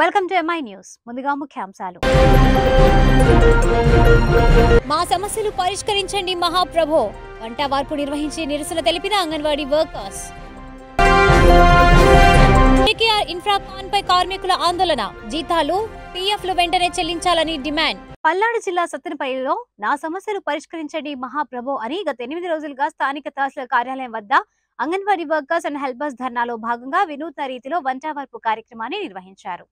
Welcome to MI news. ముందుగా ముఖ్యాంశాలు. మా సమస్యలు పరిష్కరించండి మహాప్రభో. వంట వార్పు నిర్వహించి నిరసన తెలిపిన అంగన్వాడీ వర్కర్స్. కేకేఆర్ ఇన్ఫ్రాకాన్ పై కార్మికుల ఆందోళన. జీతాలు పీఎఫ్లు వెంటనే చెల్లించాలని డిమాండ్. పల్నాడు జిల్లా సత్తెనపల్లిలో నా సమస్యలు పరిష్కరించండి మహాప్రభో అని గత 8 రోజులుగా స్థానిక తహసీల్దార్ కార్యాలయం వద్ద అంగన్వాడీ వర్కర్స్ అండ్ హెల్పర్స్ ధర్నాలో భాగంగా వినూత్న రీతిలో వంటవార్పు కార్యక్రమాన్ని నిర్వహించారు.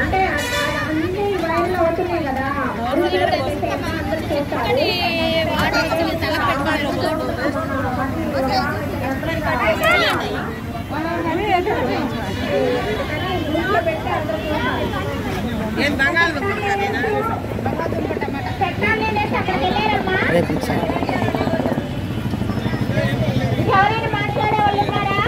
అంటే అన్ని వైర్లు అవుతున్నాయి కదా, ఎవరైనా మాట్లాడే వాళ్ళు ఉన్నారా?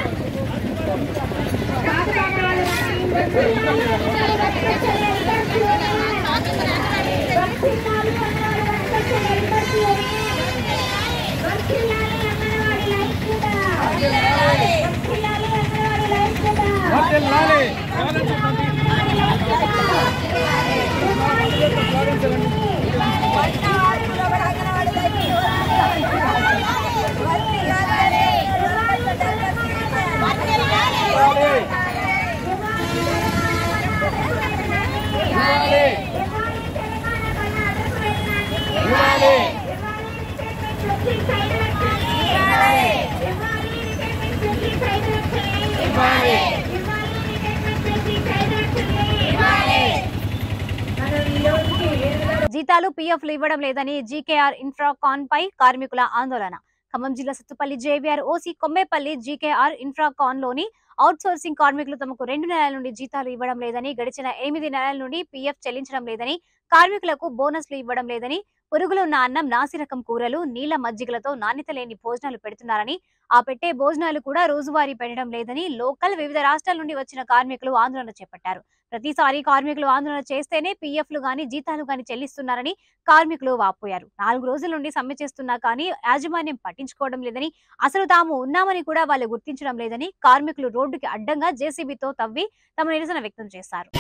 జీతాలు పీఎఫ్లు ఇవ్వడం లేదని జీకేఆర్ ఇన్ఫ్రాకాన్ పై కార్మికుల ఆందోళన. ఖమ్మం జిల్లా Sathupalli JVR OC Kommepalli జీకేఆర్ Infracon లోని అవుట్ సోర్సింగ్ కార్మికులు తమకు 2 నెలల నుండి జీతాలు ఇవ్వడం లేదని, గడిచిన 8 నెలల నుండి పీఎఫ్ చెల్లించడం లేదని, కార్మికులకు బోనస్లు ఇవ్వడం లేదని, పురుగులు ఉన్న అన్నం, నాసిరకం కూరలు, నీళ్ల మజ్జిగలతో నాణ్యత లేని భోజనాలు పెడుతున్నారని, ఆ పెట్టే భోజనాలు కూడా రోజువారీ పెట్టడం లేదని లోకల్ వివిధ రాష్ట్రాల నుండి వచ్చిన కార్మికులు ఆందోళన చేపట్టారు. ప్రతిసారి కార్మికులు ఆందోళన చేస్తేనే పీఎఫ్లు గాని జీతాలు గాని చెల్లిస్తున్నారని కార్మికులు వాపోయారు. 4 రోజుల నుండి సమ్మె చేస్తున్నా కానీ యాజమాన్యం పట్టించుకోవడం లేదని, అసలు తాము ఉన్నామని కూడా వాళ్ళు గుర్తించడం లేదని కార్మికులు రోడ్డుకి అడ్డంగా జేసీబీతో తవ్వి తమ నిరసన వ్యక్తం చేశారు.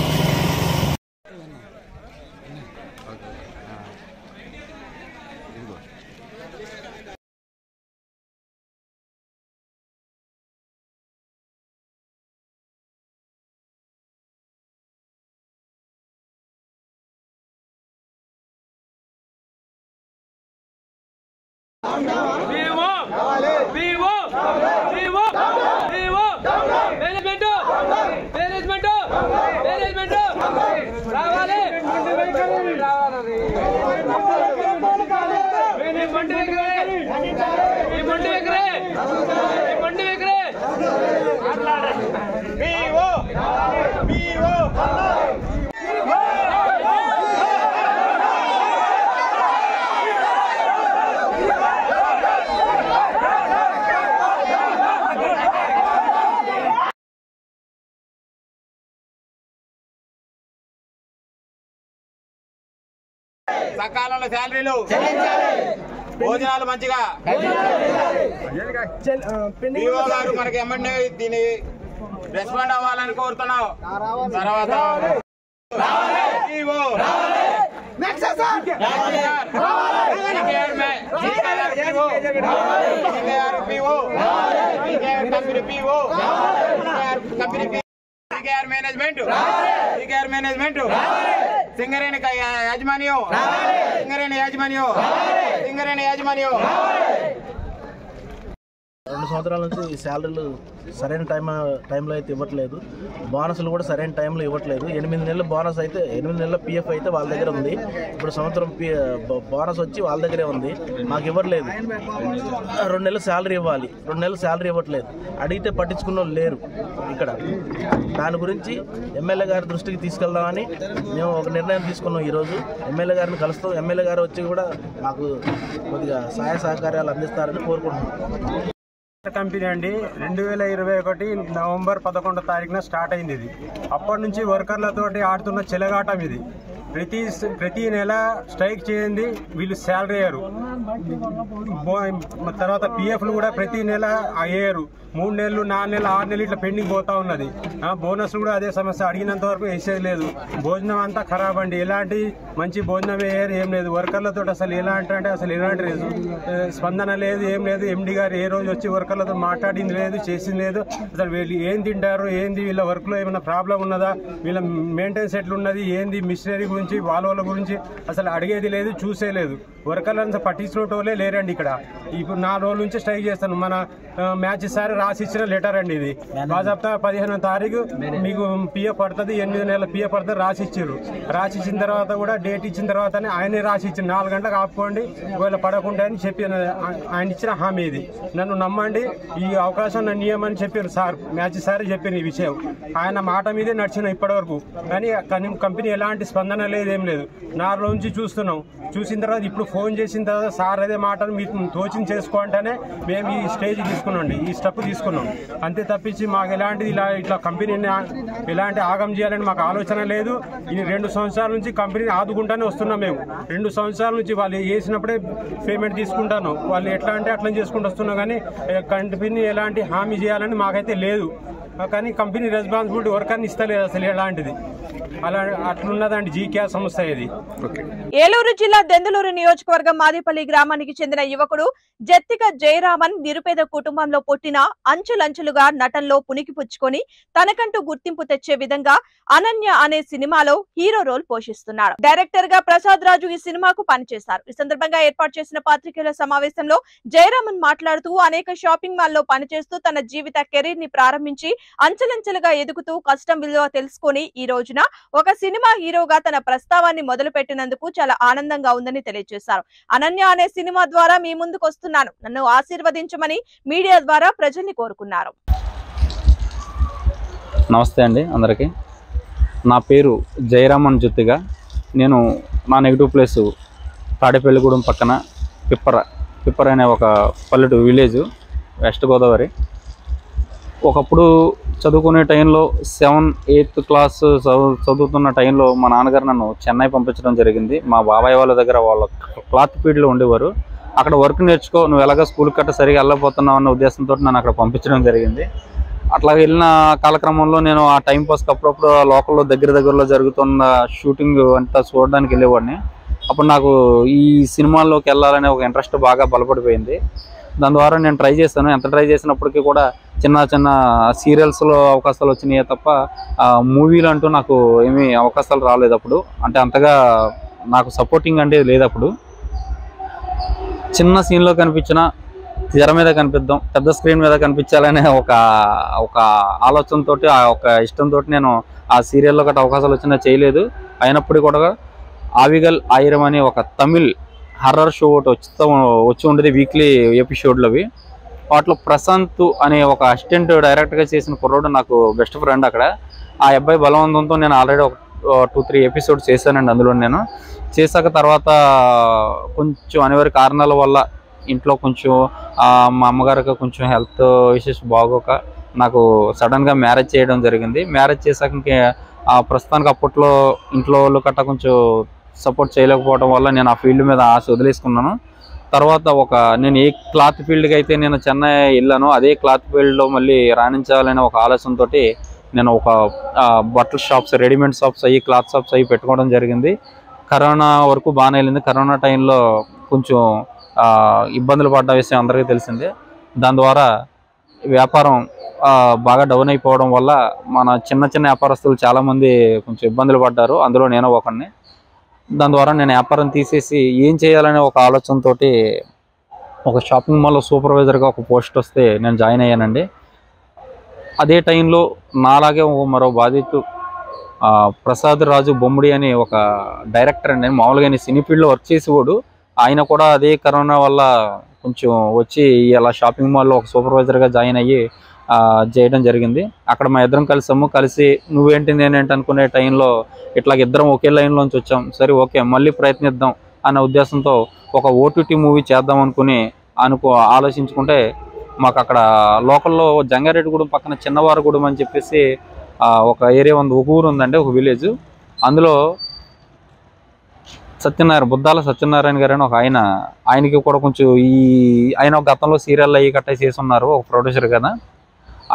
సకాలంలో శాలరీలు, భోజనాలు మంచిగా పీఓ గారు మనకి ఎమ్మెల్యే దీన్ని రెస్పాండ్ అవ్వాలని కోరుతున్నాం. తర్వాత कंपनी మేనేజ్మెంట్ సింగరేణి యాజమాన్యం రెండు సంవత్సరాల నుంచి శాలరీలు సరైన టైంలో అయితే ఇవ్వట్లేదు. బోనస్లు కూడా సరైన టైంలో ఇవ్వట్లేదు. 8 నెలల బోనస్ అయితే 8 నెలల పిఎఫ్ అయితే వాళ్ళ దగ్గర ఉంది. ఇప్పుడు సంవత్సరం బోనస్ వచ్చి వాళ్ళ దగ్గరే ఉంది, మాకు ఇవ్వట్లేదు. 2 నెలలు శాలరీ ఇవ్వాలి, 2 నెలలు శాలరీ ఇవ్వట్లేదు. అడిగితే పట్టించుకున్న వాళ్ళు లేరు ఇక్కడ. దాని గురించి ఎమ్మెల్యే గారి దృష్టికి తీసుకెళ్దామని మేము ఒక నిర్ణయం తీసుకున్నాం. ఈరోజు ఎమ్మెల్యే గారిని కలుస్తాం. ఎమ్మెల్యే గారు వచ్చి కూడా మాకు కొద్దిగా సహాయ సహకారాలు అందిస్తారని కోరుకుంటున్నాం. కంపెనీ అండి 2021 నవంబర్ 11వ తారీఖున స్టార్ట్ అయింది. ఇది అప్పటి నుంచి వర్కర్లతోటి ఆడుతున్న చెలగాటం ఇది. ప్రతి నెల స్ట్రైక్ చేయండి వీళ్ళు శాలరీ అయ్యారు. తర్వాత పిఎఫ్లు కూడా ప్రతి నెల అయ్యారు. 3 నెలలు 4 నెలలు 6 నెలలు ఇట్లా పెండింగ్ పోతా ఉన్నది. బోనస్ కూడా అదే సమస్య, అడిగినంత వరకు వేసేది లేదు. భోజనం అంతా ఖరాబ్ అండి, ఎలాంటి మంచి భోజనం వేయరు, ఏం లేదు. వర్కర్లతో అసలు ఎలాంటి స్పందన లేదు, ఏం లేదు. ఎండి గారు ఏ రోజు వచ్చి వర్కర్లతో మాట్లాడింది లేదు, చేసింది లేదు. అసలు వీళ్ళు ఏం తింటారు, ఏంది, వీళ్ళ వర్క్లో ఏమైనా ప్రాబ్లం ఉన్నదా, వీళ్ళ మెయింటెనెన్స్ ఎట్లున్నది, ఏంది, మిషనరీ గురించి వాళ్ళ గురించి అసలు అడిగేది లేదు, చూసేలేదు. వర్కర్లంతా పట్టించుకోవటోలే లేరండి ఇక్కడ. ఇప్పుడు 4 రోజుల నుంచి స్ట్రైక్ చేస్తాను. మన మ్యాచ్ సారి రాసి ఇచ్చిన లెటర్ అండి ఇది. బాజాబ్తా 15వ తారీఖు మీకు పిఎఫ్ పడుతుంది, 8 నెలల పిఎఫ్ పడుతుంది రాసి ఇచ్చారు. రాసి ఇచ్చిన తర్వాత కూడా డేట్ ఇచ్చిన తర్వాతనే ఆయనే రాసి ఇచ్చింది. 4 గంటలకు ఆపుకోండి ఒకవేళ పడకుండా అని చెప్పి ఆయన ఇచ్చిన హామీ ఇది. నన్ను నమ్మండి, ఈ అవకాశం నన్ను ఇవ్వమని చెప్పారు సార్, మ్యాచ్ సార్ చెప్పారు ఈ విషయం. ఆయన మాట మీదే నడిచిన ఇప్పటి వరకు. కానీ కంపెనీ ఎలాంటి స్పందన లేదు, ఏం లేదు. 4 రోజుల నుంచి చూస్తున్నాం. చూసిన తర్వాత ఇప్పుడు ఫోన్ చేసిన తర్వాత సార్ అదే మాటలు మీరు తోచింగ్ చేసుకోంటేనే మేము ఈ స్టేజ్ తీసుకున్నాండి, ఈ స్టెప్ తీసుకున్నాం. అంతే తప్పించి మాకు ఎలాంటిది ఇట్లా కంపెనీని ఎలాంటి ఆగం చేయాలని మాకు ఆలోచన లేదు. ఈ 2 సంవత్సరాల నుంచి కంపెనీని ఆదుకుంటానే వస్తున్నాం మేము. 2 సంవత్సరాల నుంచి వాళ్ళు వేసినప్పుడే పేమెంట్ తీసుకుంటాను, వాళ్ళు ఎట్లా అంటే అట్లా చేసుకుంటూ వస్తున్నాం. కానీ కంపెనీ ఎలాంటి హామీ చేయాలని మాకైతే లేదు. కానీ కంపెనీ రెస్పాన్సిబిలిటీ వర్కర్ని ఇస్తలేదు అసలు ఎలాంటిది. అట్లున్నదండి జీకేఆర్ సంస్థ ఇది. ఏలూరు జిల్లా దెందులూరు నియోజకవర్గం మాదిపల్లి గ్రామానికి చెందిన యువకుడు జత్తిక జయరామన్ నిరుపేద కుటుంబంలో పుట్టిన అంచులంచులుగా నటనలో పుణికిపుచ్చుకొని తనకంటూ గుర్తింపు తెచ్చే విధంగా అనన్య అనే సినిమాలో హీరో రోల్ పోషిస్తున్నాడు. డైరెక్టర్ గా ప్రసాద్ రాజు ఈ సినిమాకు పనిచేశారు. ఈ సందర్భంగా ఏర్పాటు చేసిన పాత్రికేయుల సమావేశంలో జయరామన్ మాట్లాడుతూ అనేక షాపింగ్ మాల్ లో పనిచేస్తూ తన జీవిత కెరీర్ ని ప్రారంభించి అంచెలంచెలుగా ఎదుగుతూ కష్టం విలువ తెలుసుకొని ఈ రోజున ఒక సినిమా హీరోగా తన ప్రస్తావాన్ని మొదలు పెట్టినందుకు చాలా ఆనందంగా ఉందని తెలియజేశారు. అనన్య అనే సినిమా ద్వారా మీ ముందుకు వస్తున్నాను, నన్ను ఆశీర్వదించమని మీడియా ద్వారా ప్రజల్ని కోరుకున్నారు. నమస్తే అండి అందరికీ. నా పేరు జయరామన్ జుత్తిగా. నేను నా నెగిటివ్ ప్లేసు తాడేపల్లిగూడెం పక్కన పిప్పర అనే ఒక పల్లెటూరు విలేజ్, వెస్ట్ గోదావరి. ఒకప్పుడు చదువుకునే టైంలో 7th, 8th క్లాస్ చదువుతున్న టైంలో మా నాన్నగారు నన్ను చెన్నై పంపించడం జరిగింది. మా బాబాయ్ వాళ్ళ దగ్గర వాళ్ళ క్లాత్ ఫీల్డ్లో ఉండేవారు. అక్కడ వర్క్ నేర్చుకో, నువ్వు ఎలాగ స్కూల్ కట్ట సరిగా వెళ్ళకపోతున్నావు అన్న ఉద్దేశంతో నన్ను అక్కడ పంపించడం జరిగింది. అట్లా వెళ్ళిన కాలక్రమంలో నేను ఆ టైం పాస్కి అప్పుడప్పుడు లోకల్లో దగ్గరలో జరుగుతున్న షూటింగ్ అంతా చూడడానికి వెళ్ళేవాడిని. అప్పుడు నాకు ఈ సినిమాల్లోకి వెళ్ళాలనే ఒక ఇంట్రెస్ట్ బాగా బలపడిపోయింది. దాని ద్వారా నేను ట్రై చేశాను. ఎంత ట్రై చేసినప్పటికీ కూడా చిన్న సీరియల్స్లో అవకాశాలు వచ్చినాయే తప్ప మూవీలు అంటూ నాకు ఏమీ అవకాశాలు రాలేదు అప్పుడు. అంటే అంతగా నాకు సపోర్టింగ్ అంటే లేదు. అప్పుడు చిన్న సీన్లో కనిపించిన తెర మీద కనిపిద్దాం, పెద్ద స్క్రీన్ మీద కనిపించాలనే ఒక ఆలోచనతో, ఒక ఇష్టంతో నేను ఆ సీరియల్లో గట్రా అవకాశాలు వచ్చినా చేయలేదు. అయినప్పటికీ కూడా ఆవిగల్ ఆయిరం అనే ఒక తమిళ్ హర్రర్ షో ఒకటి వచ్చి ఉండేది, వీక్లీ ఎపిసోడ్లవి. వాటిలో ప్రశాంత్ అనే ఒక అసిస్టెంట్ డైరెక్ట్గా చేసిన కుర్రోడు నాకు బెస్ట్ ఫ్రెండ్ అక్కడ. ఆ అబ్బాయి బలవంతంతో నేను ఆల్రెడీ ఒక 2-3 ఎపిసోడ్స్ చేశానండి. అందులో నేను చేశాక తర్వాత కొంచెం అనివార్య కారణాల వల్ల ఇంట్లో కొంచెం మా అమ్మగారికి కొంచెం హెల్త్ ఇష్యూస్ బాగోక నాకు సడన్గా మ్యారేజ్ చేయడం జరిగింది. మ్యారేజ్ చేశాక ప్రస్తుతానికి అప్పట్లో ఇంట్లో వాళ్ళు కట్ట కొంచెం సపోర్ట్ చేయలేకపోవడం వల్ల నేను ఆ ఫీల్డ్ మీద ఆశ వదిలేసుకున్నాను. తర్వాత నేను ఏ క్లాత్ ఫీల్డ్కి అయితే నేను చెన్నై వెళ్ళానో అదే క్లాత్ ఫీల్డ్లో మళ్ళీ రాణించాలనే ఒక ఆలోచనతో నేను ఒక బట్టల షాప్స్, రెడీమేడ్ షాప్స్ అయ్యి, క్లాత్ షాప్స్ అయ్యి పెట్టుకోవడం జరిగింది. కరోనా వరకు బాగానే వెళ్ళింది. కరోనా టైంలో కొంచెం ఇబ్బందులు పడ్డ విషయం అందరికీ తెలిసిందే. దాని ద్వారా వ్యాపారం బాగా డౌన్ అయిపోవడం వల్ల మన చిన్న చిన్న వ్యాపారస్తులు చాలామంది కొంచెం ఇబ్బందులు పడ్డారు. అందులో నేను ఒకడిని. దాని ద్వారా నేను వ్యాపారం తీసేసి ఏం చేయాలనే ఒక ఆలోచనతో ఒక షాపింగ్ మాల్లో సూపర్వైజర్గా ఒక పోస్ట్ వస్తే నేను జాయిన్ అయ్యానండి. అదే టైంలో నాలాగే మరో బాధితుడు ప్రసాద్ రాజు బొమ్మిడి అని ఒక డైరెక్టర్ అండి. మామూలుగా సినీ ఫీల్డ్లో వర్క్ చేసేవాడు. ఆయన కూడా అదే కరోనా వల్ల కొంచెం వచ్చి ఇలా షాపింగ్ మాల్లో ఒక సూపర్వైజర్గా జాయిన్ అయ్యి చేయడం జరిగింది. అక్కడ మా ఇద్దరం కలిసి నువ్వేంటి నేనేంటి అనుకునే టైంలో ఇట్లా ఇద్దరం ఒకే లైన్లోంచి వచ్చాం. సరే ఓకే మళ్ళీ ప్రయత్నిద్దాం అన్న ఉద్దేశంతో ఒక ఓటీటీ మూవీ చేద్దాం ఆలోచించుకుంటే మాకు అక్కడ లోకల్లో జంగారెడ్డిగూడెం పక్కన చిన్నవారగూడెం అని చెప్పేసి ఒక ఏరియా ఉంది, ఒక ఊరు ఉందండి, ఒక విలేజ్. అందులో బుద్దాల సత్యనారాయణ గారు అని ఒక ఆయనకి కూడా కొంచెం ఆయన గతంలో సీరియల్ అయ్యి కట్ట చేసి ఉన్నారు, ఒక ప్రొడ్యూసర్ కదా.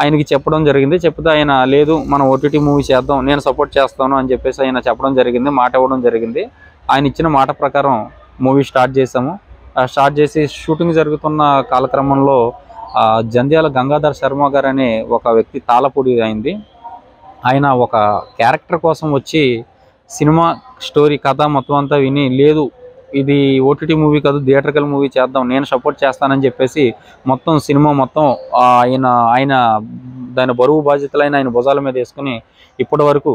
ఆయనకి చెప్పడం జరిగింది. చెప్తే ఆయన లేదు మనం ఓటీటీ మూవీ చేద్దాం, నేను సపోర్ట్ చేస్తాను అని చెప్పేసి ఆయన చెప్పడం జరిగింది, మాట ఇవ్వడం జరిగింది. ఆయన ఇచ్చిన మాట ప్రకారం మూవీ స్టార్ట్ చేసాము. స్టార్ట్ చేసి షూటింగ్ జరుగుతున్న కాలక్రమంలో జంధ్యాల గంగాధర్ శర్మ గారు అనే ఒక వ్యక్తి తాళపూడి అయింది. ఆయన ఒక క్యారెక్టర్ కోసం వచ్చి సినిమా స్టోరీ కథ మొత్తం అంతా విని లేదు ఇది ఓటీటీ మూవీ కాదు థియేటర్కల్ మూవీ చేద్దాం, నేను సపోర్ట్ చేస్తానని చెప్పేసి మొత్తం సినిమా మొత్తం ఆయన దాని బరువు బాధ్యతలైన ఆయన భుజాల మీద వేసుకుని ఇప్పటి వరకు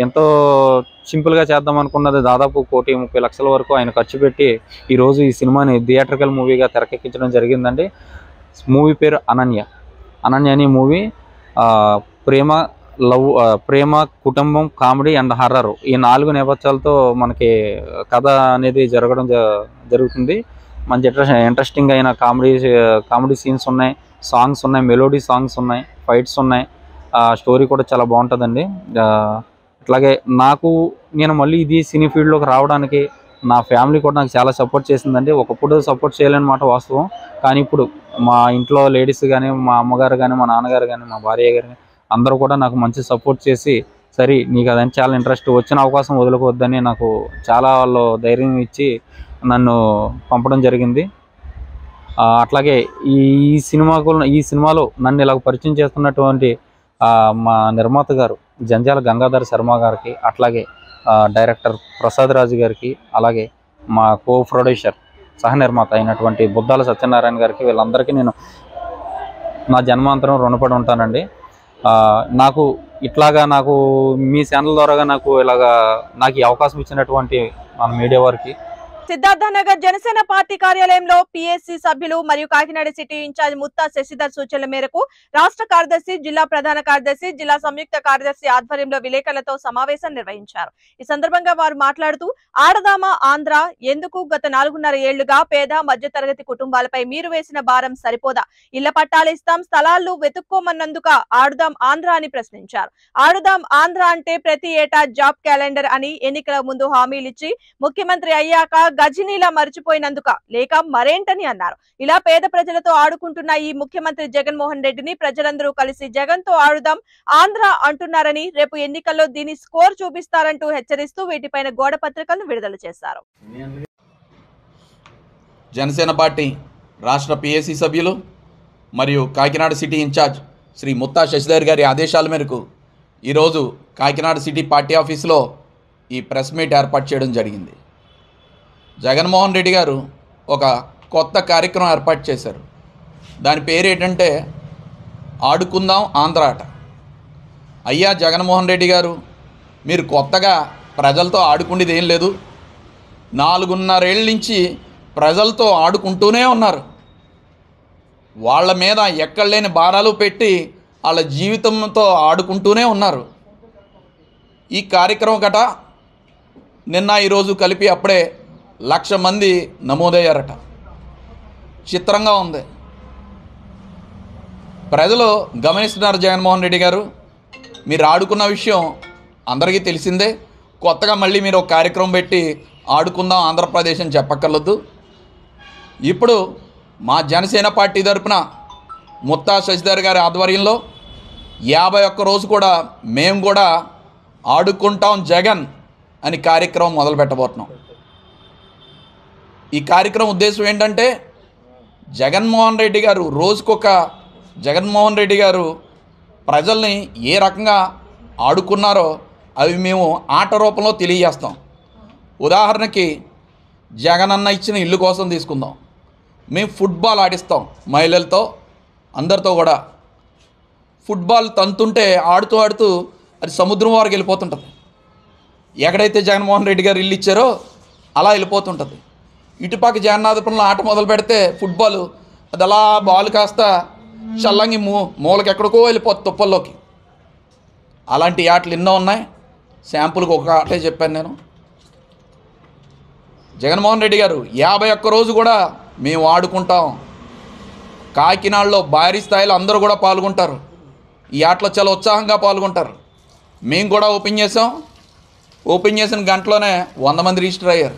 ఎంతో సింపుల్గా చేద్దాం అనుకున్నది దాదాపు 1,30 లక్షల వరకు ఆయన ఖర్చు పెట్టి ఈరోజు ఈ సినిమాని థియేటర్కల్ మూవీగా తెరకెక్కించడం జరిగిందండి. మూవీ పేరు అనన్య అనే మూవీ ప్రేమ, కుటుంబం, కామెడీ అండ్ హర్రర్ ఈ 4 నేపథ్యాలతో మనకి కథ అనేది జరుగుతుంది. మంచి ఇంట్రెస్టింగ్ అయిన కామెడీ సీన్స్ ఉన్నాయి, సాంగ్స్ ఉన్నాయి, మెలోడీ సాంగ్స్ ఉన్నాయి, ఫైట్స్ ఉన్నాయి. స్టోరీ కూడా చాలా బాగుంటుందండి. అట్లాగే నేను మళ్ళీ ఇది సినీ ఫీల్డ్లోకి రావడానికి నా ఫ్యామిలీ కూడా నాకు చాలా సపోర్ట్ చేసిందండి. ఒకప్పుడు సపోర్ట్ చేయలేని మాట వాస్తవం, కానీ ఇప్పుడు మా ఇంట్లో లేడీస్ కానీ, మా అమ్మగారు కానీ, మా నాన్నగారు కానీ, మా భార్య గారు కానీ అందరూ కూడా నాకు మంచి సపోర్ట్ చేసి సరే నీకు అదంటే చాలా ఇంట్రెస్ట్, వచ్చిన అవకాశం వదులుకోవద్దని నాకు చాలా వాళ్ళు ధైర్యం ఇచ్చి నన్ను పంపడం జరిగింది. అట్లాగే ఈ సినిమాలో నన్ను ఇలా పరిచయం చేస్తున్నటువంటి మా నిర్మాత గారు జంధ్యాల గంగాధర్ శర్మ గారికి, అట్లాగే డైరెక్టర్ ప్రసాద్ రాజు గారికి, అలాగే మా కో ప్రొడ్యూసర్ సహ నిర్మాత అయినటువంటి బుద్దాల సత్యనారాయణ గారికి, వీళ్ళందరికీ నేను నా జన్మాంతరం రుణపడి ఉంటానండి. నాకు మీ ఛానల్ ద్వారా నాకు ఈ అవకాశం ఇచ్చినటువంటి మన మీడియా వారికి, సిద్ధార్థనగర్ జనసేన పార్టీ కార్యాలయంలో పిఎస్సి సభ్యులు మరియు కాకినాడ సిటీ ఇన్ఛార్జ్ ముత్తా శశిధర్ సూచనల మేరకు రాష్ట్ర కార్యదర్శి, జిల్లా ప్రధాన కార్యదర్శి, జిల్లా సంయుక్త కార్యదర్శి ఆధ్వర్యంలో విలేకరులతో సమావేశం నిర్వహించారు. ఈ సందర్భంగా వారు మాట్లాడుతూ ఆడదామా ఆంధ్ర, ఎందుకు గత 4.5 ఏళ్లుగా పేద మధ్యతరగతి కుటుంబాలపై మీరు వేసిన భారం సరిపోదా, ఇళ్ల పట్టాలు ఇస్తాం, స్థలాలు వెతుక్కోమన్నందుక ఆడుదాం ఆంధ్ర అని ప్రశ్నించారు. ఆడుదాం ఆంధ్ర అంటే ప్రతి ఏటా జాబ్ క్యాలెండర్ అని ఎన్నికల ముందు హామీలిచ్చి ముఖ్యమంత్రి అయ్యాక గజినీలా మర్చిపోయినందుక లేక మరేంటని అన్నారు. ఇలా పేద ప్రజలతో ఆడుకుంటున్న ఈ ముఖ్యమంత్రి జగన్మోహన్ రెడ్డిని ప్రజలందరూ కలిసి జగన్ తో ఆడుదాం ఆంధ్ర అంటున్నారని, రేపు ఎన్నికల్లో దీని స్కోర్ చూపిస్తారంటూ హెచ్చరిస్తూ వీటిపైన గోడ పత్రికలను విడుదల చేశారు. జనసేన పార్టీ రాష్ట్ర పిఎస్సి సభ్యులు మరియు కాకినాడ సిటీ ఇన్ఛార్జ్ శ్రీ ముత్తా శశిధర్ గారి ఆదేశాల మేరకు ఈరోజు కాకినాడ సిటీ పార్టీ ఆఫీసులో ఈ ప్రెస్ మీట్ ఏర్పాటు చేయడం జరిగింది. జగన్మోహన్ రెడ్డి గారు ఒక కొత్త కార్యక్రమం ఏర్పాటు చేశారు. దాని పేరు ఏంటంటే ఆడుకుందాం ఆంధ్ర ఆట. అయ్యా జగన్మోహన్ రెడ్డి గారు, మీరు కొత్తగా ప్రజలతో ఆడుకునేది ఏం లేదు. 4.5 ఏళ్ళ నుంచి ప్రజలతో ఆడుకుంటూనే ఉన్నారు. వాళ్ళ మీద ఎక్కడలేని భారాలు పెట్టి వాళ్ళ జీవితంతో ఆడుకుంటూనే ఉన్నారు. ఈ కార్యక్రమం గట నిన్న ఈరోజు కలిపి అప్పుడే 1,00,000 మంది నమోదయ్యారట. చిత్రంగా ఉంది. ప్రజలు గమనిస్తున్నారు. జగన్మోహన్ రెడ్డి గారు, మీరు ఆడుకున్న విషయం అందరికీ తెలిసిందే. కొత్తగా మళ్ళీ మీరు ఒక కార్యక్రమం పెట్టి ఆడుకుందాం ఆంధ్రప్రదేశ్ అని చెప్పక్కర్లేదు. ఇప్పుడు మా జనసేన పార్టీ తరపున ముత్తా శశిధర్ గారి ఆధ్వర్యంలో 51 రోజు కూడా మేము కూడా ఆడుకుంటాం జగన్ అని కార్యక్రమం మొదలు పెట్టబోతున్నాం. ఈ కార్యక్రమం ఉద్దేశం ఏంటంటే జగన్మోహన్ రెడ్డి గారు ప్రజల్ని ఏ రకంగా ఆడుకున్నారో అవి మేము ఆట రూపంలో తెలియజేస్తాం. ఉదాహరణకి జగనన్న ఇచ్చిన ఇల్లు కోసం తీసుకుందాం. మేము ఫుట్బాల్ ఆడిస్తాం మహిళలతో, అందరితో కూడా. ఫుట్బాల్ తంతుంటే ఆడుతూ ఆడుతూ అది సముద్రం వరకు వెళ్ళిపోతుంటుంది. ఎక్కడైతే జగన్మోహన్ రెడ్డి గారు ఇల్లు ఇచ్చారో అలా వెళ్ళిపోతుంటుంది. ఇటుపక్క జగన్నాథపురంలో ఆట మొదలు పెడితే ఫుట్బాల్ అది అలా బాల్ కాస్త చల్లంగి మూలకి ఎక్కడికో వెళ్ళిపోతుంది తుప్పల్లోకి. అలాంటి ఆటలు ఎన్నో ఉన్నాయి. శాంపుల్కి ఒక ఆటే చెప్పాను నేను. జగన్మోహన్ రెడ్డి గారు 51 రోజు కూడా మేము ఆడుకుంటాం. కాకినాడలో భారీ స్థాయిలో అందరూ కూడా పాల్గొంటారు. ఈ ఆటలో చాలా ఉత్సాహంగా పాల్గొంటారు. మేము కూడా ఓపెన్ చేసాం. ఓపెన్ చేసిన గంటలోనే 100 మంది రిజిస్టర్ అయ్యారు.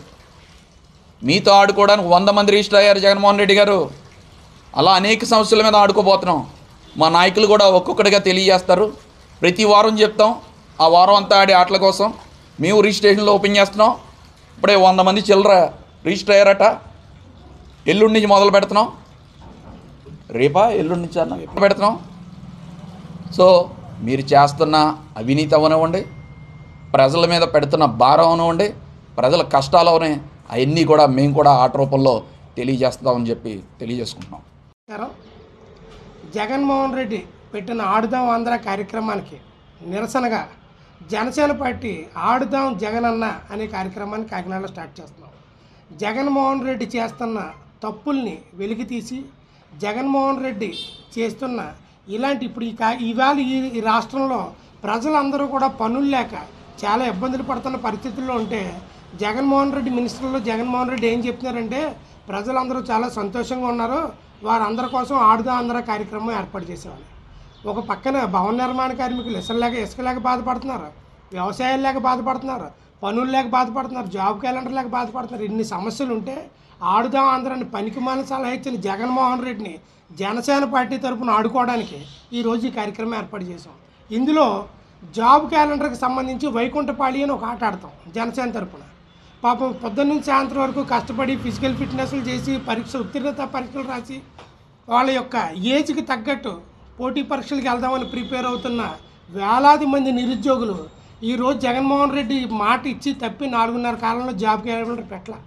మీతో ఆడుకోవడానికి 100 మంది రిజిస్టర్ అయ్యారు జగన్మోహన్ రెడ్డి గారు. అలా అనేక సమస్యల మీద ఆడుకోబోతున్నాం. మా నాయకులు కూడా ఒక్కొక్కటిగా తెలియజేస్తారు. ప్రతి వారం చెప్తాం. ఆ వారం అంతా ఆడే ఆటల కోసం మేము రిజిస్ట్రేషన్లో ఓపెన్ చేస్తున్నాం. ఇప్పుడే 100 మంది చిల్లర రిజిస్టర్ అయ్యారట. ఎల్లుండి నుంచి మొదలు పెడుతున్నాం. రేపా ఎల్లుండి నుంచి అన్న పెడుతున్నాం. సో మీరు చేస్తున్న అవినీతి అవనివ్వండి, ప్రజల మీద పెడుతున్న భారం అవనివ్వండి, ప్రజల కష్టాలు అవని అవన్నీ కూడా మేము కూడా ఆట రూపంలో తెలియజేస్తామని చెప్పి తెలియజేసుకుంటున్నాం. జగన్మోహన్ రెడ్డి పెట్టిన ఆడుదాం ఆంధ్ర కార్యక్రమానికి నిరసనగా జనసేన పార్టీ ఆడుదాం జగనన్న అనే కార్యక్రమాన్ని కాకినాడలో స్టార్ట్ చేస్తున్నాం. జగన్మోహన్ రెడ్డి చేస్తున్న తప్పుల్ని వెలికి తీసి జగన్మోహన్ రెడ్డి చేస్తున్న ఇలాంటి ఇప్పుడు ఇవాళ ఈ రాష్ట్రంలో ప్రజలందరూ కూడా పనులు లేక చాలా ఇబ్బందులు పడుతున్న పరిస్థితుల్లో ఉంటే జగన్మోహన్ రెడ్డి మినిస్టర్లు జగన్మోహన్ రెడ్డి ఏం చెప్తున్నారంటే ప్రజలందరూ చాలా సంతోషంగా ఉన్నారు, వారందరి కోసం ఆడుదాం ఆంధ్ర కార్యక్రమం ఏర్పాటు చేసేవాళ్ళు. ఒక పక్కన భవన నిర్మాణ కార్మికులు ఇసుక లేక బాధపడుతున్నారు, వ్యవసాయాలు లేక బాధపడుతున్నారు, పనులు లేక బాధపడుతున్నారు, జాబ్ క్యాలెండర్ లేక బాధపడుతున్నారు. ఇన్ని సమస్యలు ఉంటే ఆడుదాం ఆంధ్రాన్ని పనికిమాలిన సలహా ఇచ్చిన జగన్మోహన్ రెడ్డిని జనసేన పార్టీ తరఫున ఆడుకోవడానికి ఈరోజు ఈ కార్యక్రమం ఏర్పాటు చేసాం. ఇందులో జాబ్ క్యాలెండర్కి సంబంధించి వైకుంఠపాళి అని ఒక ఆట ఆడతాం జనసేన తరఫున. పాపం పొద్దున్న నుంచి సాయంత్రం వరకు కష్టపడి ఫిజికల్ ఫిట్నెస్లు చేసి ఉత్తీర్ణత పరీక్షలు రాసి వాళ్ళ యొక్క ఏజ్కి తగ్గట్టు పోటీ పరీక్షలకు వెళ్దామని ప్రిపేర్ అవుతున్న వేలాది మంది నిరుద్యోగులు ఈరోజు జగన్మోహన్ రెడ్డి మాట ఇచ్చి తప్పి 4.5 కాలంలో జాబ్ క్యాలెండర్ పెట్టాల.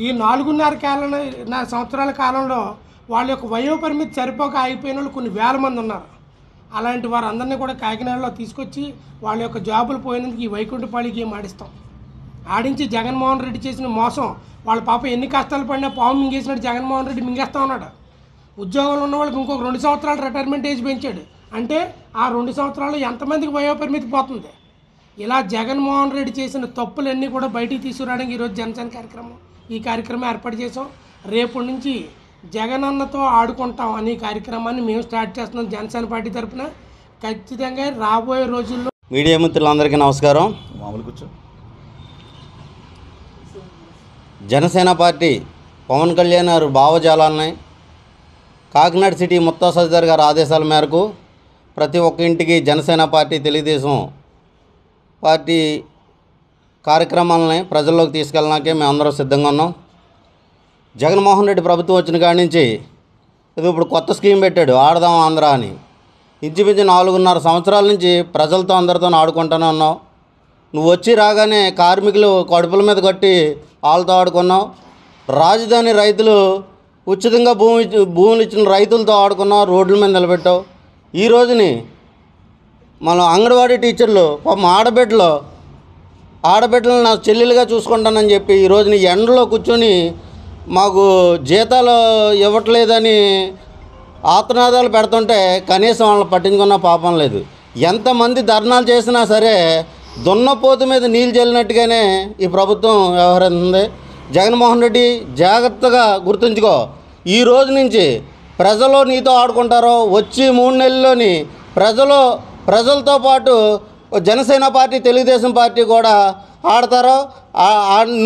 ఈ 4.5 సంవత్సరాల కాలంలో వాళ్ళ యొక్క వయోపరిమితి సరిపోక ఆగిపోయిన వాళ్ళు కొన్ని వేల మంది ఉన్నారు. అలాంటి వారందరినీ కూడా కాకినాడలో తీసుకొచ్చి వాళ్ళ యొక్క జాబులు పోయినందుకు ఈ వైకుంఠపాళి గేమ్ ఆడిస్తాం. ఆడించి జగన్మోహన్ రెడ్డి చేసిన మోసం, వాళ్ళ పాప ఎన్ని కష్టాలు పడినా పాము మింగేసినట్టు జగన్మోహన్ రెడ్డి మింగేస్తూ ఉన్నాడు. ఉద్యోగంలో ఉన్న వాళ్ళకి ఇంకొక 2 సంవత్సరాలు రిటైర్మెంట్ ఏజ్ పెంచాడు. అంటే ఆ 2 సంవత్సరాలు ఎంతమందికి వయోపరిమితి పోతుంది? ఇలా జగన్మోహన్ రెడ్డి చేసిన తప్పులన్నీ కూడా బయటికి తీసుకురావడానికి ఈరోజు జనసేన ఈ కార్యక్రమం ఏర్పాటు చేసాం. రేపటి నుంచి జగనన్నతో ఆడుకుంటాం అనే కార్యక్రమాన్ని మేము స్టార్ట్ చేస్తున్నాం జనసేన పార్టీ తరఫున. ఖచ్చితంగా రాబోయే రోజుల్లో మీడియా మిత్రులందరికీ నమస్కారం. జనసేన పార్టీ పవన్ కళ్యాణ్ గారు భావజాలాలని కాకినాడ సిటీ ముత్తా సజ్జర్ గారి ఆదేశాల మేరకు ప్రతి ఒక్క ఇంటికి జనసేన పార్టీ తెలుగుదేశం పార్టీ కార్యక్రమాలని ప్రజల్లోకి తీసుకెళ్ళడానికే మేము అందరం సిద్ధంగా ఉన్నాం. జగన్మోహన్ రెడ్డి ప్రభుత్వం వచ్చిన కాడి నుంచి ఇప్పుడు కొత్త స్కీమ్ పెట్టాడు ఆడదాం ఆంధ్ర అని. ఇంచుమించు 4.5 సంవత్సరాల నుంచి ప్రజలతో అందరితో ఆడుకుంటూనే ఉన్నాం. నువ్వు వచ్చి రాగానే కార్మికులు కడుపుల మీద కట్టి వాళ్ళతో ఆడుకున్నావు. రాజధాని రైతులు ఉచితంగా భూములు ఇచ్చిన రైతులతో ఆడుకున్నావు, రోడ్ల మీద నిలబెట్టావు. ఈ రోజుని మన అంగన్వాడీ టీచర్లు పాపం ఆడబిడ్డలను నా చెల్లెలుగా చూసుకుంటానని చెప్పి ఈ రోజుని ఎండలో కూర్చొని మాకు జీతాలు ఇవ్వట్లేదని ఆత్మనాదాలు పెడుతుంటే కనీసం వాళ్ళని పట్టించుకున్న పాపం లేదు. ఎంతమంది ధర్నాలు చేసినా సరే దున్నపోతు మీద నీళ్ళు చల్లినట్టుగానే ఈ ప్రభుత్వం వ్యవహరిస్తుంది. జగన్మోహన్ రెడ్డి జాగ్రత్తగా గుర్తుంచుకో. ఈ రోజు నుంచి ప్రజలు నీతో ఆడుకుంటారో వచ్చి 3 నెలల్లోని ప్రజలతో పాటు జనసేన పార్టీ తెలుగుదేశం పార్టీ కూడా ఆడతారో.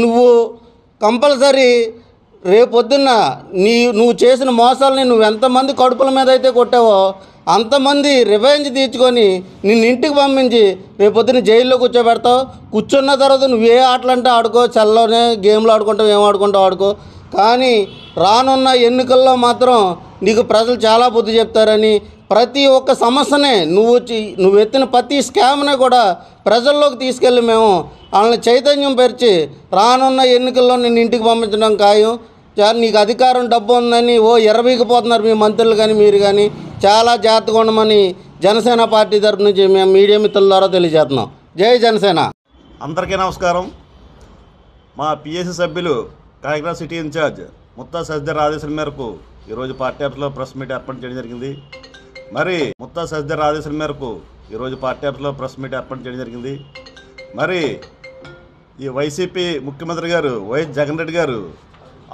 నువ్వు కంపల్సరీ రేపొద్దున్న నువ్వు చేసిన మోసాలని నువ్వు ఎంతమంది కడుపుల మీద అయితే కొట్టావో అంతమంది రివెంజ్ తీర్చుకొని నిన్ను ఇంటికి పంపించి రేపొద్దున జైల్లో కూర్చోబెడతావు. కూర్చున్న తర్వాత నువ్వు ఏ ఆటలు అంటే ఆడుకో, చల్లనే గేమ్లు ఆడుకుంటావు, ఏం ఆడుకుంటావు ఆడుకో. కానీ రానున్న ఎన్నికల్లో మాత్రం నీకు ప్రజలు చాలా బుద్ధి చెప్తారని ప్రతి ఒక్క సమస్యనే నువ్వు ఎత్తిన ప్రతి స్కామ్నే కూడా ప్రజల్లోకి తీసుకెళ్ళి మేము వాళ్ళని చైతన్యం పరిచి రానున్న ఎన్నికల్లో నిన్ను ఇంటికి పంపించడం ఖాయం. నీకు అధికారం డబ్బు ఉందని ఎర్రబీగిపోతున్నారు మీ మంత్రులు కానీ మీరు కానీ. చాలా జాగ్రత్తగా ఉండమని జనసేన పార్టీ తరఫు నుంచి మేము మీడియా మిత్రుల ద్వారా తెలియజేస్తున్నాం. జై జనసేన. అందరికీ నమస్కారం. మా పిఎస్సి సభ్యులు కాకినాడ సిటీ ఇన్ఛార్జ్ ముత్తా శశిధర్ ఆదేశాల మేరకు ఈరోజు పార్టీ ఆఫీస్లో ప్రెస్ మీట్ ఏర్పాటు చేయడం జరిగింది. ముత్తా శశిధర్ ఆదేశాల మేరకు ఈరోజు పార్టీ ఆఫీస్లో ప్రెస్ మీట్ ఏర్పాటు చేయడం జరిగింది. మరి ఈ వైసీపీ ముఖ్యమంత్రి గారు వైఎస్ జగన్ రెడ్డి గారు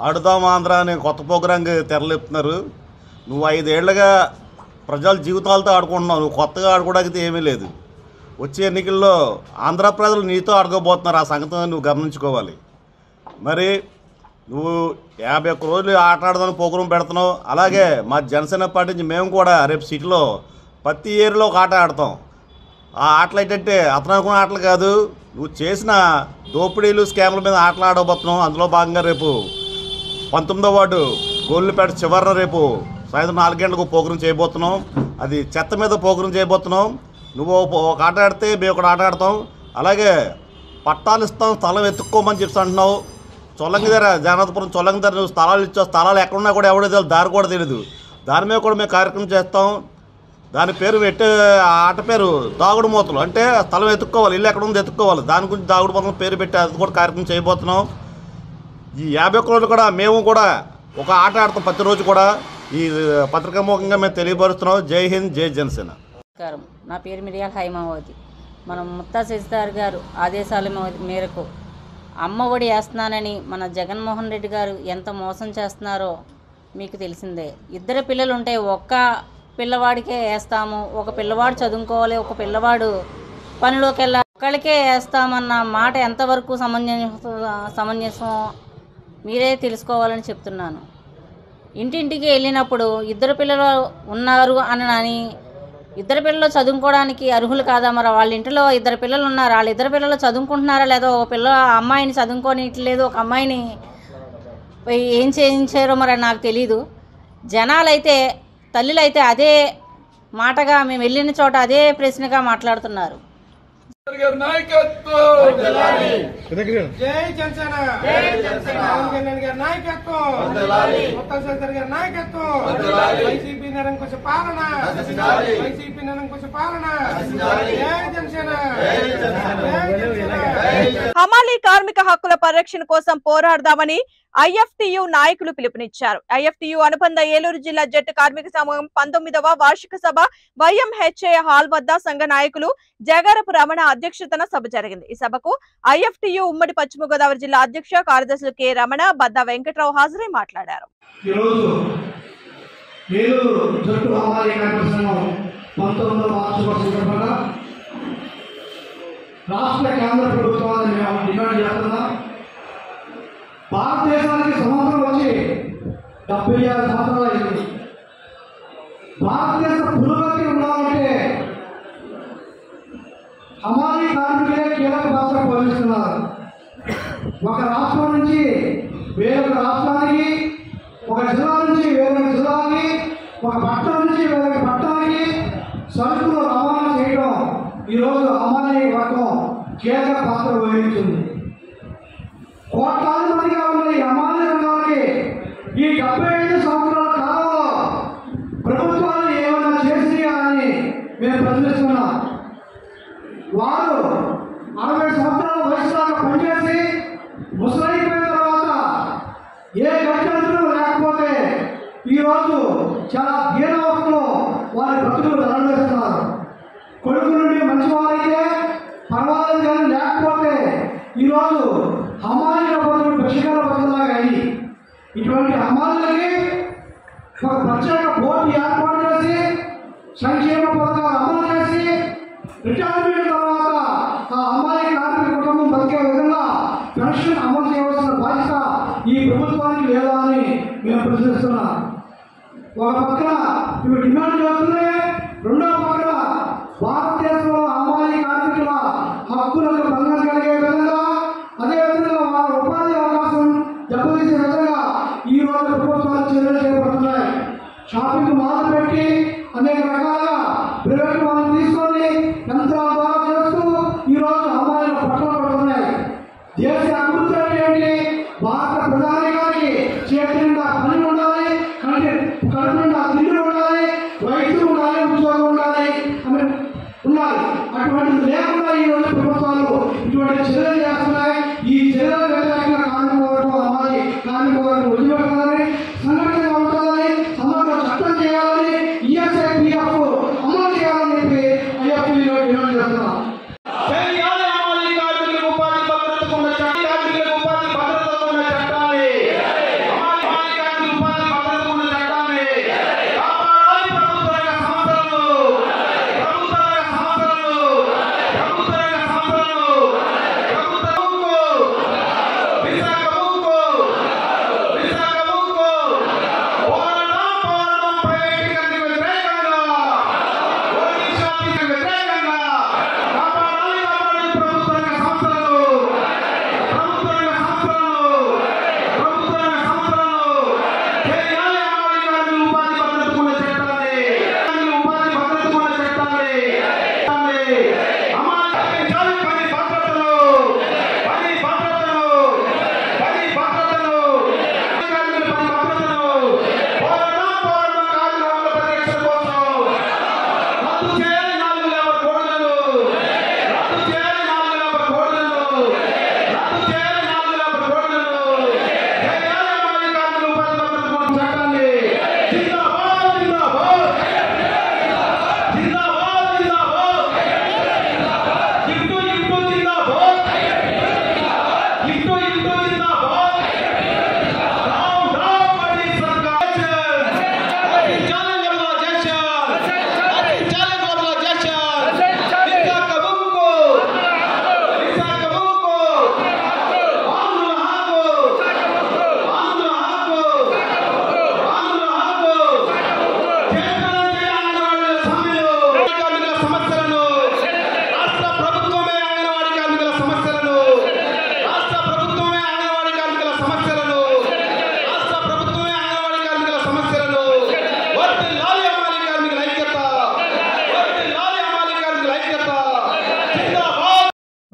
ఆడుదాం ఆంధ్ర అనే కొత్త ప్రోగ్రాంకి తెరలేపుతున్నారు. నువ్వు 5 ఏళ్లుగా ప్రజల జీవితాలతో ఆడుకుంటున్నావు. నువ్వు కొత్తగా ఆడుకోవడానికి ఏమీ లేదు. వచ్చే ఎన్నికల్లో ఆంధ్ర ప్రజలు నీతో ఆడుకోబోతున్నారు. ఆ సంగతి నువ్వు గమనించుకోవాలి. మరి నువ్వు 51 రోజులు ఆట ఆడదాని ప్రోగ్రాం పెడుతున్నావు. అలాగే మా జనసేన పార్టీ నుంచి మేము కూడా రేపు సిటీలో ప్రతి ఏరియాలో ఒక ఆట ఆడతాం. ఆ ఆటలు ఏంటంటే అతను అనుకున్న ఆటలు కాదు, నువ్వు చేసిన దోపిడీలు స్కామ్ల మీద ఆటలు ఆడబోతున్నావు. అందులో భాగంగా రేపు 19వ వార్డు గోళ్ళపేట చివరిన రేపు సాయంత్రం 4 గంటలకు ప్రోగ్రాం చేయబోతున్నాం. అది చెత్త మీద ప్రోగ్రాం చేయబోతున్నాం. నువ్వు ఒక ఆట ఆడితే మేము ఒక ఆట ఆడతాం. అలాగే పట్టాలు ఇస్తాం, స్థలం ఎత్తుక్కోమని చెప్పి అంటున్నావు. చొల్లంగి దగ్గర జానాథపురం చొల్లంగి దగ్గర నువ్వు స్థలాలు ఇచ్చావు. స్థలాలు ఎక్కడున్నా కూడా ఎవడో తెలియదు, దారి కూడా తెలియదు. దాని మీద కూడా మేము కార్యక్రమం చేస్తాం. దాని పేరు ఆట పేరు దాగుడు మూతలు. అంటే స్థలం ఎత్తుక్కోవాలి, ఇల్లు ఎక్కడ ఉంది ఎత్తుక్కోవాలి. దాని గురించి దాగుడు మూతలు పేరు పెట్టి అది కూడా కార్యక్రమం చేయబోతున్నాం. ఈ 51 రోజులు కూడా మేము కూడా ఒక ఆట ఆడతాం. ప్రతిరోజు కూడా ఈ పత్రికాముఖంగా మేము తెలియపరుస్తున్నాం. జై హింద్, జై జనసేన. నమస్కారం. నా పేరు మిరియాల హైమావతి. మనం ముత్తా శశిధర్ గారు ఆదేశాల మేరకు అమ్మ ఒడి వేస్తున్నానని మన జగన్మోహన్ రెడ్డి గారు ఎంత మోసం చేస్తున్నారో మీకు తెలిసిందే. 2 పిల్లలు ఉంటే ఒక్క పిల్లవాడికే వేస్తాము, ఒక పిల్లవాడు చదువుకోవాలి, ఒక పిల్లవాడు పనిలోకి వెళ్ళాలి, ఒక్కడికే వేస్తామన్న మాట ఎంతవరకు సమంజసం మీరే తెలుసుకోవాలని చెప్తున్నాను. ఇంటింటికి వెళ్ళినప్పుడు 2 పిల్లలు ఉన్నారు అని 2 పిల్లలు చదువుకోవడానికి అర్హులు కాదా? మరి వాళ్ళ ఇంట్లో 2 పిల్లలు ఉన్నారు, వాళ్ళ 2 పిల్లలు చదువుకుంటున్నారా లేదా? ఒక అమ్మాయిని చదువుకోనిట్లేదు, ఒక అమ్మాయిని ఏం చేయించారో మరి నాకు తెలీదు. జనాలైతే తల్లులైతే అదే మాటగా మేము వెళ్ళిన చోట అదే ప్రశ్నగా మాట్లాడుతున్నారు. జై జనసేన. పవన్ కళ్యాణ్ గారి నాయకత్వం, ముత్తా శశిధర్ గారి నాయకత్వం, వైసీపీ నిరంకుశ పాలన, వైసీపీ నిరంకుశ పాలన. జై జనసేన. హమాలీ కార్మిక హక్కుల పరిరక్షణ కోసం పోరాడదామని ఐఎఫ్టియు నాయకులు పిలుపునిచ్చారు. ఐఎఫ్టియు అనుబంధ ఏలూరు జిల్లా జట్టు కార్మిక సంఘం 19వ వార్షిక సభ వైఎంహెచ్ఏ హాల్ వద్ద సంఘ నాయకులు జగరపు రమణ అధ్యక్షతన సభ జరిగింది. ఈ సభకు ఐఎఫ్టియు ఉమ్మడి పశ్చిమ గోదావరి జిల్లా అధ్యక్ష కార్యదర్శులు కె రమణ, బద్దా వెంకట్రావు హాజరై మాట్లాడారు. రాష్ట్ర కేంద్ర ప్రభుత్వాన్ని మేము డిమాండ్ చేస్తున్నాం. భారతదేశానికి స్వతంత్రం వచ్చి 76 సంవత్సరాలు అయింది. భారతదేశ పురోగతి ఉండాలంటే హమాలీ కార్మికులే కీలక పాత్ర పోషిస్తున్నారు. ఒక రాష్ట్రం నుంచి వేరొక రాష్ట్రానికి, ఒక జిల్లా నుంచి వేరొక జిల్లాకి, ఒక పట్టణం నుంచి వేరొక పట్టణానికి సరుకులు రవాణా చేయడం ఈరోజు హమాలీ వర్గం కీలక పాత్ర వహిస్తుంది. కోట్లాది మందిగా ఉన్న ఈ హమాలీ రంగానికి ఈ 75 సంవత్సరాల కాలంలో ప్రభుత్వాలు ఏమైనా చేసినాయా అని మేము ప్రశ్నిస్తున్నాం. వారు 60 సంవత్సరాల వయసు దాకా పనిచేసి ముసలైపోయిన తర్వాత ఏ గట్టంతులు లేకపోతే ఈరోజు చాలా దీనవస్థలో వారి బ్రతుకులు ధరవేస్తున్నారు. కొడుకు నుండి మంచివారైతే పర్వాలేదు కానీ లేకపోతే ఈరోజు హమాలీల బతులు భిక్షకాల బతులాగా అయ్యి ఇటువంటి హమాలీలకి ఒక ప్రత్యేక బోర్డు ఏర్పాటు చేసి సంక్షేమ పథకాలు అమలు చేసి రిటైర్మెంట్ తర్వాత ఆ హమాలీ కార్మిక కుటుంబం బతికే విధంగా పెన్షన్ అమలు చేయవలసిన బాధ్యత ఈ ప్రభుత్వానికి లేదా అని మేము ప్రశ్నిస్తున్నాం. ఒక పక్కన ఇవి డిమాండ్ చేస్తున్నాయి, రెండో పక్కన భారతదేశంలో హమాలీ కార్మికుల హక్కులకు భంగం కలిగే విధంగా, అదేవిధంగా వారి ఉపాధి అవకాశం దెబ్బతీసే విధంగా ఈ రోజు ప్రభుత్వాలు చర్యలు చేపడుతున్నాయి. షాపింగ్ మాల్ పెట్టి అనేక రకాల అటువంటిది లేకుండా ఈ రోజు ప్రభుత్వాలు ఇటువంటి చర్యలు చేస్తున్నాయి. ఈ చర్యల వ్యతిరేకంగా కార్మిక వర్గం ఉద్యమించాలని, సంఘటనగా ఉండాలని, సమగ్ర చట్టం చేయాలని, ఈఎస్ఐ పిఎఫ్ అమలు చేయాలని చెప్పి ఐఎఫ్టీలో డిమాండ్ చేస్తున్నాం.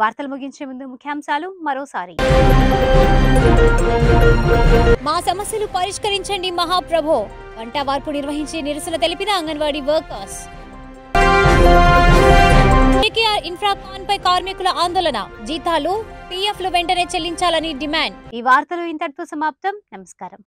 వార్తలు ముగించే ముందు ముఖ్యాంశాలు మరోసారి. మా సమస్యలు పరిష్కరించండి మహాప్రభో, వంట వార్పు నిర్వహించి నిరసన తెలిపిన అంగన్వాడీ వర్కర్స్. జీకేఆర్ ఇన్ఫ్రాకాన్ పై కార్మికుల ఆందోళన, జీతాలు పీఎఫ్లు వెంటనే చెల్లించాలని డిమాండ్. ఈ వార్తలు ఇంతటితో సమాప్తం. నమస్కారం.